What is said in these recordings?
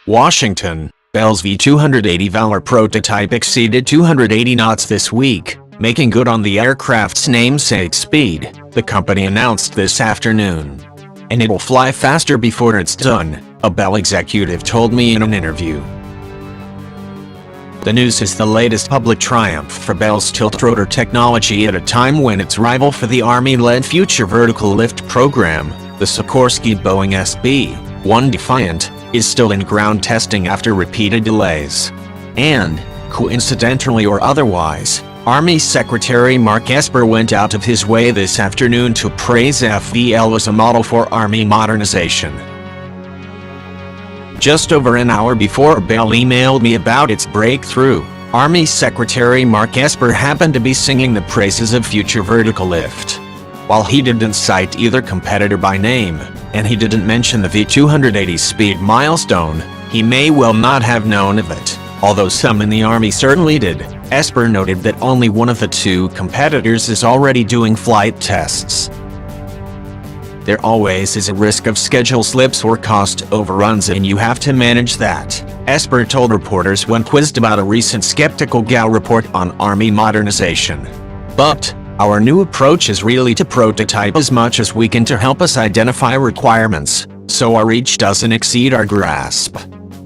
Washington, Bell's V-280 Valor prototype exceeded 280 knots this week, making good on the aircraft's namesake speed, the company announced this afternoon. And it'll fly faster before it's done, a Bell executive told me in an interview. The news is the latest public triumph for Bell's tiltrotor technology at a time when its rival for the Army-led Future Vertical Lift program, the Sikorsky Boeing SB-1 Defiant, is still in ground testing after repeated delays. And, coincidentally or otherwise, Army Secretary Mark Esper went out of his way this afternoon to praise FVL as a model for Army modernization. Just over an hour before Bell emailed me about its breakthrough, Army Secretary Mark Esper happened to be singing the praises of Future Vertical Lift. While he didn't cite either competitor by name, and he didn't mention the V-280 speed milestone, he may well not have known of it, although some in the Army certainly did. Esper noted that only one of the two competitors is already doing flight tests. There always is a risk of schedule slips or cost overruns, and you have to manage that, Esper told reporters when quizzed about a recent skeptical Gallup report on Army modernization. But our new approach is really to prototype as much as we can to help us identify requirements, so our reach doesn't exceed our grasp.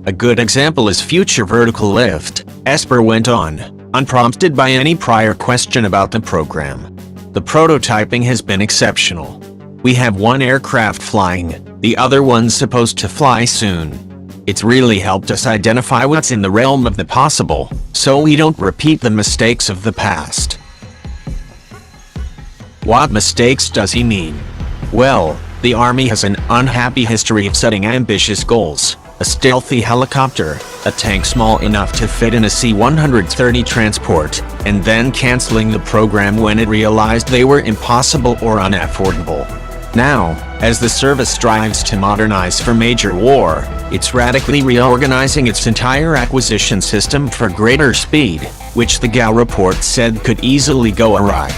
A good example is Future Vertical Lift, Esper went on, unprompted by any prior question about the program. The prototyping has been exceptional. We have one aircraft flying, the other one's supposed to fly soon. It's really helped us identify what's in the realm of the possible, so we don't repeat the mistakes of the past. What mistakes does he mean? Well, the Army has an unhappy history of setting ambitious goals. A stealthy helicopter, a tank small enough to fit in a C-130 transport, and then canceling the program when it realized they were impossible or unaffordable. Now, as the service strives to modernize for major war, it's radically reorganizing its entire acquisition system for greater speed, which the Gallup report said could easily go awry.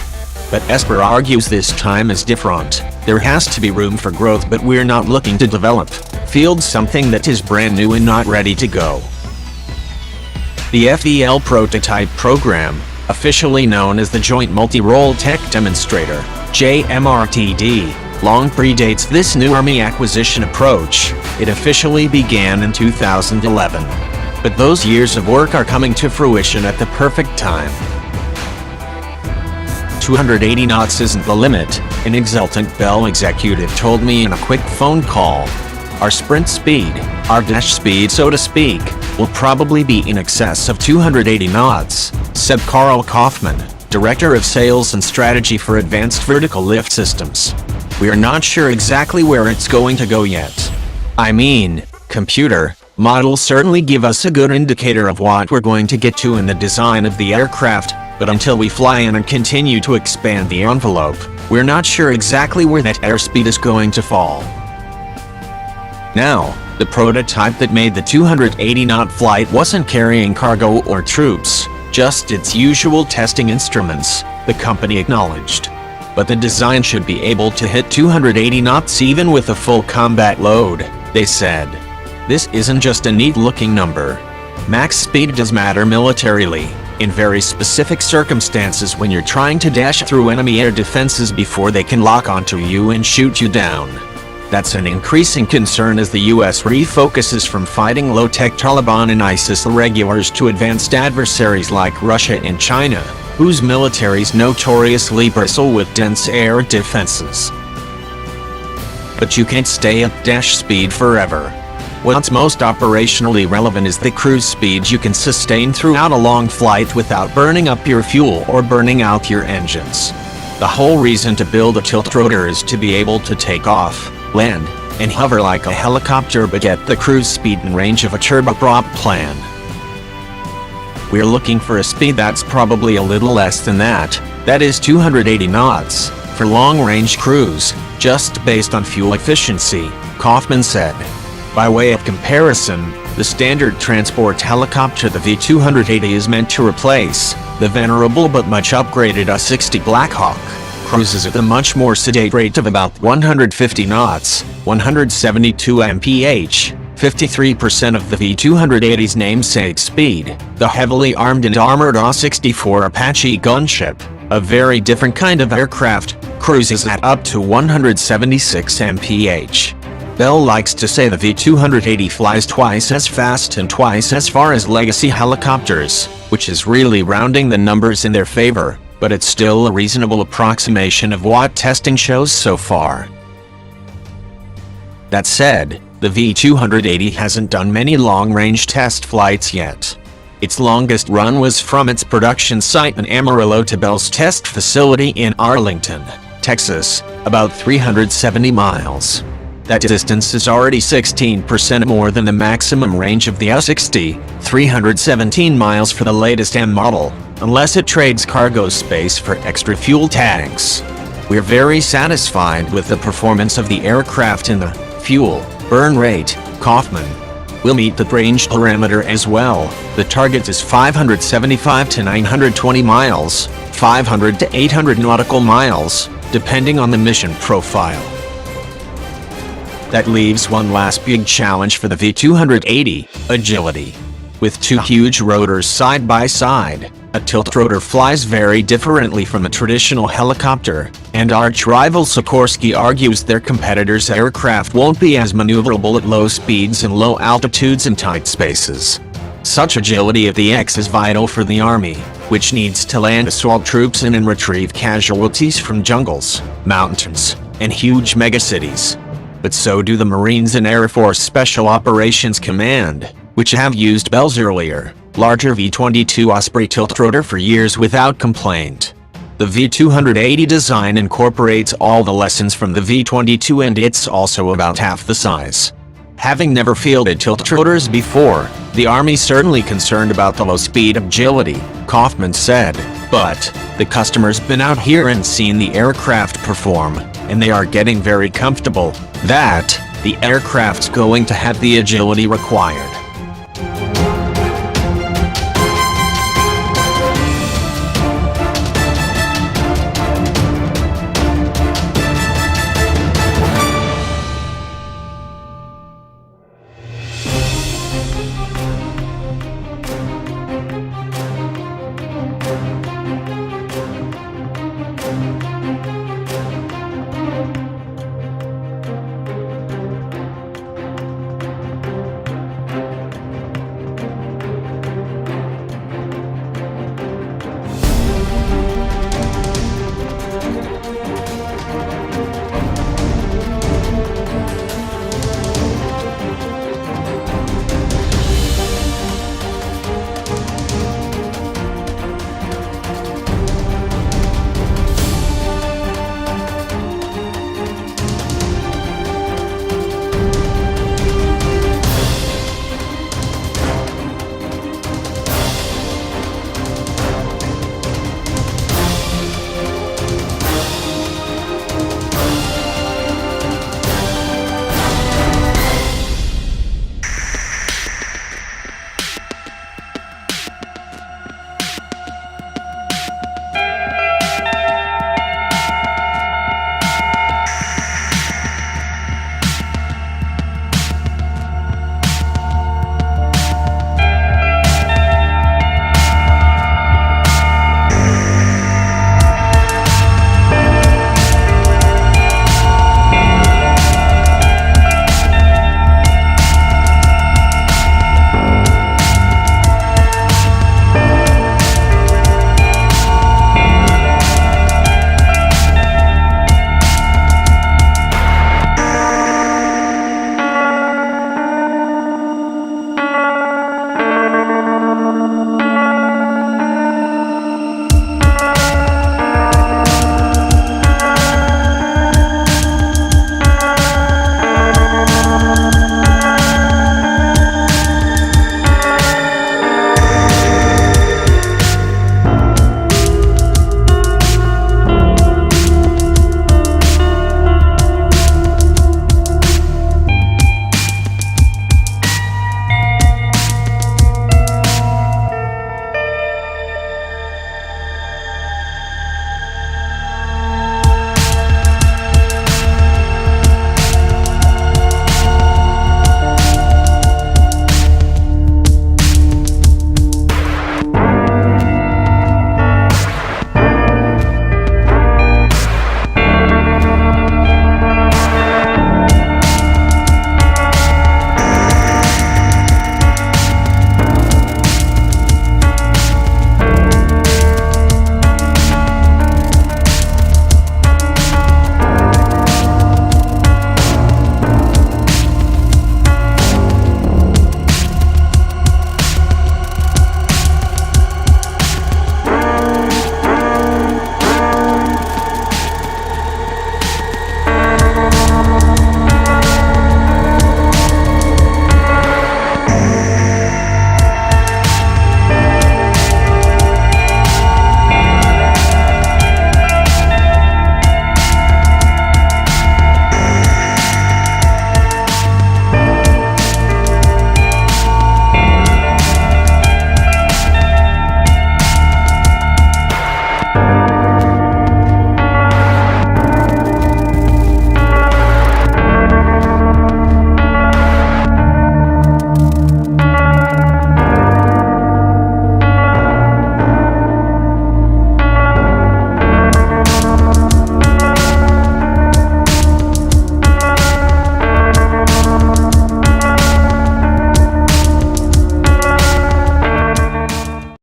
But Esper argues this time is different. There has to be room for growth, but we're not looking to field something that is brand new and not ready to go. The FVL prototype program, officially known as the Joint Multi-Role Tech Demonstrator, JMRTD, long predates this new Army acquisition approach. It officially began in 2011. But those years of work are coming to fruition at the perfect time. 280 knots isn't the limit, an exultant Bell executive told me in a quick phone call. Our sprint speed, our dash speed so to speak, will probably be in excess of 280 knots, said Carl Kaufman, Director of Sales and Strategy for Advanced Vertical Lift Systems. We are not sure exactly where it's going to go yet. I mean, computer models certainly give us a good indicator of what we're going to get to in the design of the aircraft, but until we fly in and continue to expand the envelope, we're not sure exactly where that airspeed is going to fall. Now, the prototype that made the 280-knot flight wasn't carrying cargo or troops, just its usual testing instruments, the company acknowledged. But the design should be able to hit 280 knots even with a full combat load, they said. This isn't just a neat-looking number. Max speed does matter militarily, in very specific circumstances when you're trying to dash through enemy air defenses before they can lock onto you and shoot you down. That's an increasing concern as the US refocuses from fighting low-tech Taliban and ISIS irregulars to advanced adversaries like Russia and China, whose militaries notoriously bristle with dense air defenses. But you can't stay at dash speed forever. What's most operationally relevant is the cruise speed you can sustain throughout a long flight without burning up your fuel or burning out your engines. The whole reason to build a tiltrotor is to be able to take off, land, and hover like a helicopter but get the cruise speed and range of a turboprop plane. We're looking for a speed that's probably a little less than that is 280 knots, for long-range cruise, just based on fuel efficiency, Kaufman said. By way of comparison, the standard transport helicopter the V-280 is meant to replace, the venerable but much upgraded A-60 Blackhawk, cruises at a much more sedate rate of about 150 knots, 172 mph, 53% of the V-280's namesake speed, the heavily armed and armored AH-64 Apache gunship, a very different kind of aircraft, cruises at up to 176 mph. Bell likes to say the V-280 flies twice as fast and twice as far as legacy helicopters, which is really rounding the numbers in their favor, but it's still a reasonable approximation of what testing shows so far. That said, the V-280 hasn't done many long-range test flights yet. Its longest run was from its production site in Amarillo to Bell's test facility in Arlington, Texas, about 370 miles. That distance is already 16% more than the maximum range of the AH-60, 317 miles for the latest M model, unless it trades cargo space for extra fuel tanks. We're very satisfied with the performance of the aircraft in the fuel burn rate, Kaufman. We'll meet the range parameter as well. The target is 575 to 920 miles, 500 to 800 nautical miles, depending on the mission profile. That leaves one last big challenge for the V-280, agility. With two huge rotors side by side, a tilt rotor flies very differently from a traditional helicopter, and arch rival Sikorsky argues their competitors' aircraft won't be as maneuverable at low speeds and low altitudes in tight spaces. Such agility at the X is vital for the Army, which needs to land assault troops in and retrieve casualties from jungles, mountains, and huge megacities. But so do the Marines and Air Force Special Operations Command, which have used Bell's earlier, larger V-22 Osprey tiltrotor for years without complaint. The V-280 design incorporates all the lessons from the V-22 and it's also about half the size. Having never fielded tiltrotors before, the Army's certainly concerned about the low speed agility, Kaufman said, but the customer's been out here and seen the aircraft perform, and they are getting very comfortable that the aircraft's going to have the agility required.